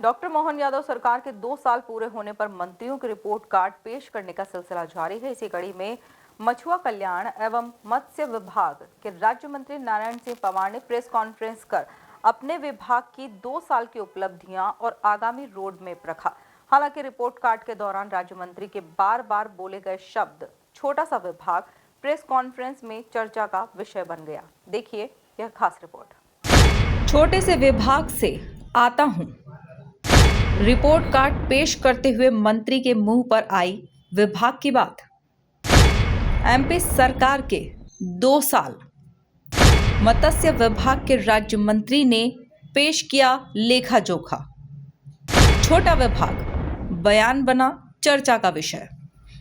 Doctor Mohan Yadav सरकार के 2 साल पूरे होने पर मंत्रियों के रिपोर्ट कार्ड पेश करने का सिलसिला जारी है। इसी कड़ी में मछुआ कल्याण एवं मत्स्य विभाग के राज्य मंत्री नारायण सिंह पवार ने प्रेस कॉन्फ्रेंस कर अपने विभाग की 2 साल की उपलब्धियां और आगामी रोड मैप रखा। हालांकि रिपोर्ट कार्ड के दौरान राज्य मंत्री के बार-बार बोले गए शब्द छोटा सा विभाग प्रेस कॉन्फ्रेंस में चर्चा का विषय बन गया। देखिए यह खास रिपोर्ट। छोटे से विभाग से आता हूं, रिपोर्ट कार्ड पेश करते हुए मंत्री के मुंह पर आई विभाग की बात। एमपी सरकार के 2 साल मत्स्य विभाग के राज्य मंत्री ने पेश किया लेखा जोखा। छोटा विभाग बयान बना चर्चा का विषय।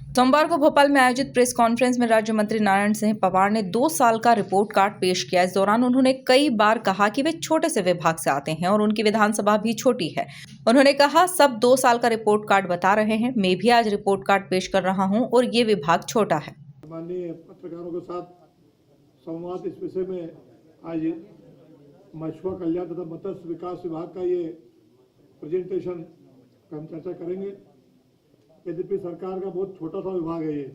सोमवार को भोपाल में आयोजित प्रेस कॉन्फ्रेंस में राज्य मंत्री नारायण सिंह पवार ने 2 साल का रिपोर्ट कार्ड पेश किया। इस दौरान उन्होंने कई बार कहा कि वे छोटे से विभाग से आते हैं और उनकी विधानसभा भी छोटी है। उन्होंने कहा सब 2 साल का रिपोर्ट कार्ड बता रहे हैं, मैं भी आज रिपोर्ट कार्ड पेश कर रहा हूं और ये विभाग छोटा है। माननीय पत्रकारों के साथ संवाद इस विषय में आज मछुआ कल्याण तथा मत्स्य विकास विभाग का ये प्रेजेंटेशन हम चर्चा करेंगे। यद्यपि सरकार का बहुत छोटा सा विभाग है ये,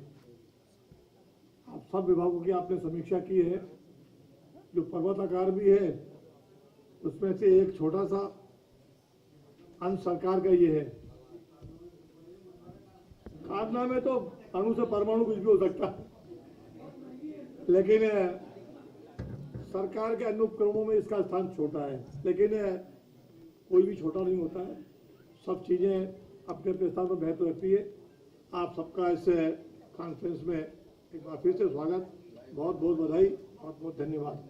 आप सब विभागों की आपने समीक्षा की है। जो पर्वताकार भी है उसमें से एक छोटा सा अंश सरकार का ये है। कारनामे तो अणु से परमाणु कुछ भी हो सकता है, लेकिन सरकार के अन्य उपक्रमों में इसका स्थान छोटा है। लेकिन कोई भी छोटा नहीं होता है, सब चीजें अपने अपने स्थान पर बेहतर रहती है। आप सबका इस कॉन्फ्रेंस में एक बार फिर से स्वागत, बहुत बहुत बधाई, बहुत बहुत धन्यवाद।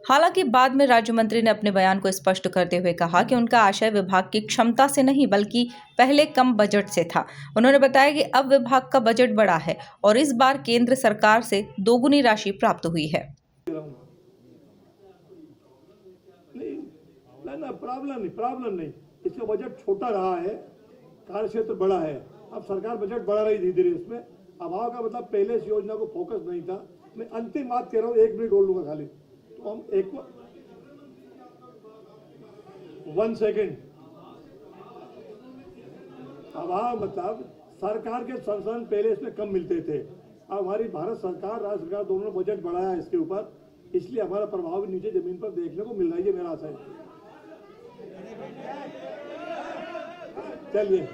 हालांकि बाद में राज्य मंत्री ने अपने बयान को स्पष्ट करते हुए कहा कि उनका आशय विभाग की क्षमता से नहीं बल्कि पहले कम बजट से था। उन्होंने बताया कि अब विभाग का बजट बड़ा है और इस बार केंद्र सरकार से दोगुनी राशि प्राप्त हुई है। प्रॉब्लम नहीं, इसका बजट छोटा रहा है, कार्य क्षेत्र बड़ा है। अब सरकार बजट बढ़ा रही धीरे धीरे। इसमें अभाव का मतलब पहले इस योजना को फोकस नहीं था। मैं अंतिम बात कह रहा हूँ, 1 मिनट बोल लूंगा खाली, तो हम 1 सेकेंड। अभाव मतलब सरकार के संसाधन पहले इसमें कम मिलते थे। अब हमारी भारत सरकार, राज्य सरकार दोनों ने बजट बढ़ाया है इसके ऊपर, इसलिए हमारा प्रभाव नीचे जमीन पर देखने को मिल रहा है। ये मेरा आशा है। चलिए,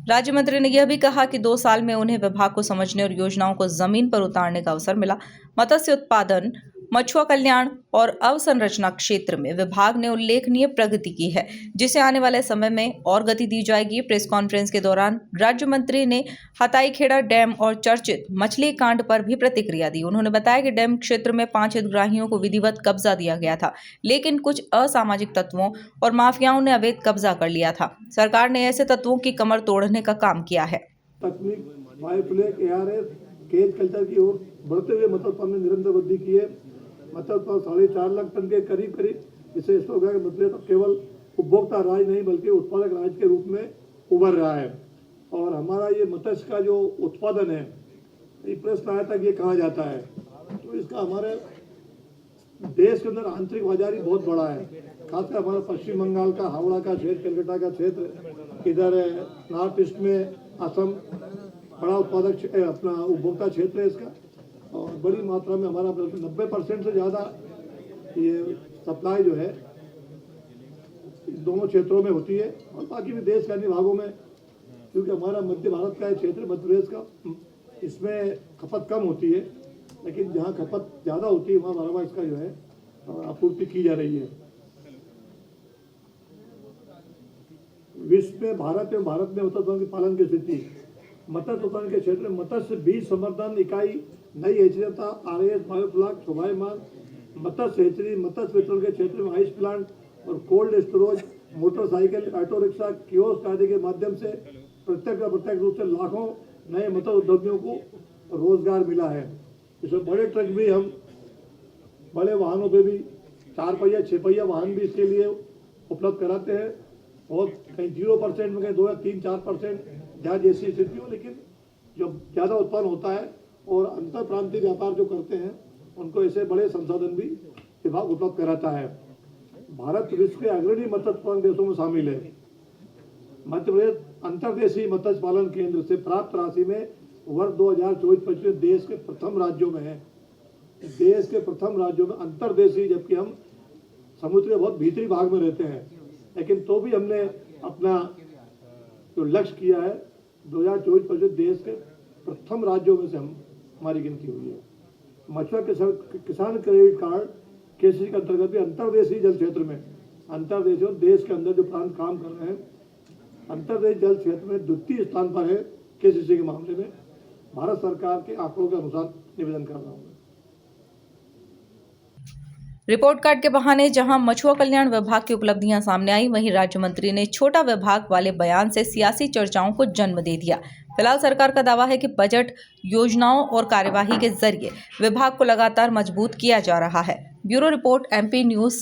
राज्य मंत्री ने यह भी कहा कि 2 साल में उन्हें विभाग को समझने और योजनाओं को जमीन पर उतारने का अवसर मिला। मत्स्य उत्पादन, मछुआ कल्याण और अवसंरचना क्षेत्र में विभाग ने उल्लेखनीय प्रगति की है, जिसे आने वाले समय में और गति दी जाएगी। प्रेस कॉन्फ्रेंस के दौरान राज्य मंत्री ने हताईखेड़ा डैम और चर्चित मछली कांड पर भी प्रतिक्रिया दी। उन्होंने बताया कि डैम क्षेत्र में 5 हितग्राहियों को विधिवत कब्जा दिया गया था, लेकिन कुछ असामाजिक तत्वों और माफियाओं ने अवैध कब्जा कर लिया था। सरकार ने ऐसे तत्वों की कमर तोड़ने का काम किया है। केज कल्चर की ओर बढ़ते हुए मत्स्य उत्पादन में निरंतर वृद्धि की है। मत्स्य उत्पादन 4.5 लाख टन के करीब, जिससे इस हो गया कि मतलब तो केवल उपभोक्ता राज्य नहीं बल्कि उत्पादक राज्य के रूप में उभर रहा है। और हमारा ये मत्स्य का जो उत्पादन है, ये प्रश्न आया था कि ये कहाँ जाता है, तो इसका हमारे देश के अंदर आंतरिक बाजारी बहुत बड़ा है। खासकर हमारा पश्चिम बंगाल का, हावड़ा का क्षेत्र, कलकत्ता का क्षेत्र, इधर नॉर्थ ईस्ट में असम बड़ा उत्पादक अपना उपभोक्ता क्षेत्र है इसका। और बड़ी मात्रा में हमारा 90% से ज़्यादा ये सप्लाई जो है दोनों क्षेत्रों में होती है। और बाकी भी देश के अन्य भागों में, क्योंकि हमारा मध्य भारत का क्षेत्र, मध्य प्रदेश का, इसमें खपत कम होती है, लेकिन जहाँ खपत ज़्यादा होती है वहाँ बार इसका जो है आपूर्ति की जा रही है। विश्व में भारत में मत्स्य उत्पादन के पालन की स्थिति, मत्स्य उत्पादन के क्षेत्र में मत्स्य बीज संवर्धन इकाई, नई हेचरिया, RAS बायोफ्लाक, शोभायमान मत्स्य हेचरी, मत्स्य वितरण के क्षेत्र में आइस प्लांट और cold storage, motorcycle, auto rickshaw, kiosk आदि के माध्यम से प्रत्यक्ष और अप्रत्यक्ष रूप से लाखों नए मत्स्य उद्यमियों को रोजगार मिला है। इसमें बड़े ट्रक भी, हम बड़े वाहनों पे भी 4 पहिया 6 पहिया वाहन भी इसके लिए उपलब्ध कराते हैं। और कहीं 0% में, कहीं 2 या 3-4% जहाँ जैसी स्थिति हो, लेकिन जब ज़्यादा उत्पन्न होता है और अंतर प्रांतीय व्यापार जो करते हैं उनको ऐसे बड़े संसाधन भी विभाग उपलब्ध कराता है। भारत विश्व के अग्रणी मत्स्य उत्पादक देशों में शामिल है। मध्य प्रदेश अंतर्देशीय मत्स्य पालन केंद्र से प्राप्त राशि में वर्ष 2024-25 देश के प्रथम राज्यों में है। देश के प्रथम राज्यों में अंतर्देशीय, जबकि हम समुद्र के बहुत भीतरी भाग में रहते हैं, लेकिन तो भी हमने अपना जो लक्ष्य किया है 2024-25 देश के प्रथम राज्यों में से हमारी गिनती हुई है। मछुआ किसान क्रेडिट कार्ड केसीसी के अंतर्गत भी अंतर्देशीय जल क्षेत्र में, अंतर्देशीय देश के अंदर जो प्रांत काम कर रहे हैं, अंतर्देशीय जल क्षेत्र में द्वितीय स्थान पर है केसीसी के मामले में। भारत सरकार के आंकड़ों के अनुसार निवेदन कर रहा हूँ। रिपोर्ट कार्ड के बहाने जहां मछुआ कल्याण विभाग की उपलब्धियां सामने आई, वहीं राज्य मंत्री ने छोटा विभाग वाले बयान से सियासी चर्चाओं को जन्म दे दिया। फिलहाल सरकार का दावा है कि बजट योजनाओं और कार्यवाही के जरिए विभाग को लगातार मजबूत किया जा रहा है। Bureau report, MP news.